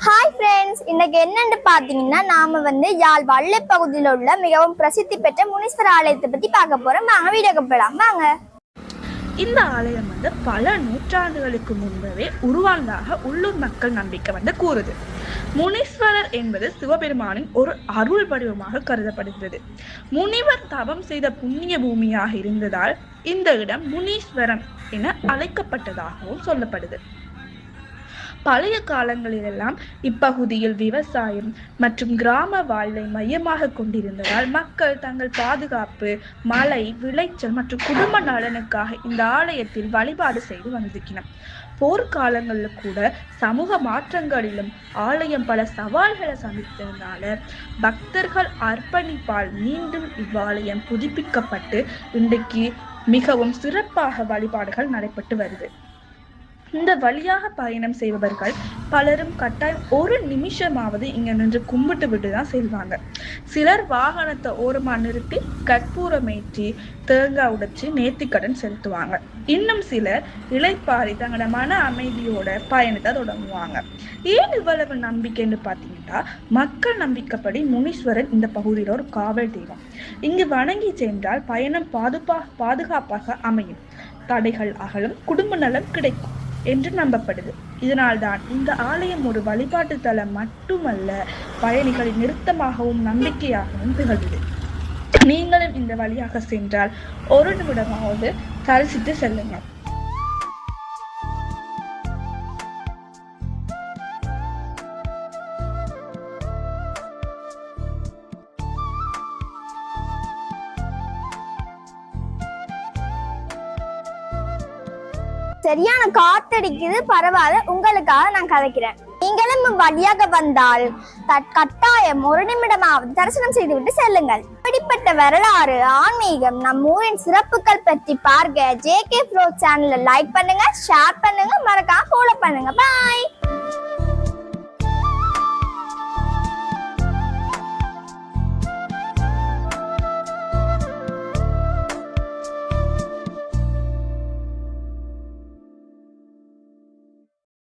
Hi friends, இன்னைக்கு என்னன்னு பார்த்தீங்கன்னா நாம யாழ் வள்ளை பகுதியில் உள்ள மிகவும் பிரசித்தி பெற்ற முனீஸ்வர ஆலயத்தை பத்தி பார்க்க போறோம். வாங்க வீடியோக்கு போகலாம் வாங்க. இந்த ஆலயம் பல நூற்றாண்டுகளுக்கு முன்பே உருவானதாக உள்ளூர் மக்கள் நம்பிக்கை கூறுது. முனீஸ்வரர் என்பது சிவபெருமானின் ஒரு அருள் வடிவமாக கருதப்படுகிறது. முனிவர் தவம் செய்த புண்ணிய பூமியாக இருந்ததால் இந்த இடம் முனீஸ்வரம் என அழைக்கப்பட்டதாகவும் சொல்லப்படுது. பழைய காலங்களிலெல்லாம் இப்பகுதியில் விவசாயம் மற்றும் கிராம வாழ்வை மையமாக கொண்டிருந்ததால் மக்கள் தங்கள் பாதுகாப்பு, மழை, விளைச்சல் மற்றும் குடும்ப நலனுக்காக இந்த ஆலயத்தில் வழிபாடு செய்து வந்திருக்கிறார். போர்க்காலங்களில் கூட சமூக மாற்றங்களிலும் ஆலயம் பல சவால்களை சந்தித்ததுனால பக்தர்கள் அர்ப்பணிப்பால் மீண்டும் இவ்வாலயம் புதுப்பிக்கப்பட்டு இன்றைக்கு மிகவும் சிறப்பாக வழிபாடுகள் நடைபெற்று வருது. இந்த வழியாக பயணம் செய்பவர்கள் பலரும் கட்டாயம் ஒரு நிமிஷமாவது இங்க நின்று கும்பிட்டு விட்டு தான் செல்வாங்க. சிலர் வாகனத்தை ஓரமா நிறுத்தி கற்பூரமேற்றி தேங்காய் உடைச்சு நேர்த்திக்கடன் செலுத்துவாங்க. இன்னும் சிலர் இளைப்பாரி தங்களோட மன அமைதியோட பயணத்தை தொடங்குவாங்க. ஏன் இவ்வளவு நம்பிக்கைன்னு பார்த்தீங்கன்னா, மக்கள் நம்பிக்கைப்படி முனீஸ்வரன் இந்த பகுதியில் ஒரு காவல் தெய்வம். இங்கு வணங்கி சென்றால் பயணம் பாதுகாப்பாக அமையும், தடைகள் அகலும், குடும்ப நலம் கிடைக்கும் என்று நம்பப்படுது. இதனால்தான் இந்த ஆலயம் ஒரு வழிபாட்டு தலம் மட்டுமல்ல, பயணிகளின் நிறுத்தமாகவும் நம்பிக்கையாகவும் திகழ்கிறது. நீங்களும் இந்த வழியாக சென்றால் ஒரு நிமிடமாவது தரிசித்து செல்லுங்கள். சரியான காத்தடிக்குது, பரவாயில்ல, உங்களுக்காக நான் கதைக்கிறேன். நீங்களும் வழியாக வந்தால் கட்டாயம் ஒரு நிமிடமாவது தரிசனம் செய்துவிட்டு செல்லுங்கள். இப்படிப்பட்ட வரலாறு, ஆன்மீகம், நம் ஊரின் சிறப்புகள் பற்றி பார்க்க JK Flow சேனலை லைக் பண்ணுங்க, ஷேர் பண்ணுங்க, மறக்காம ஃபாலோ பண்ணுங்க. பாய்.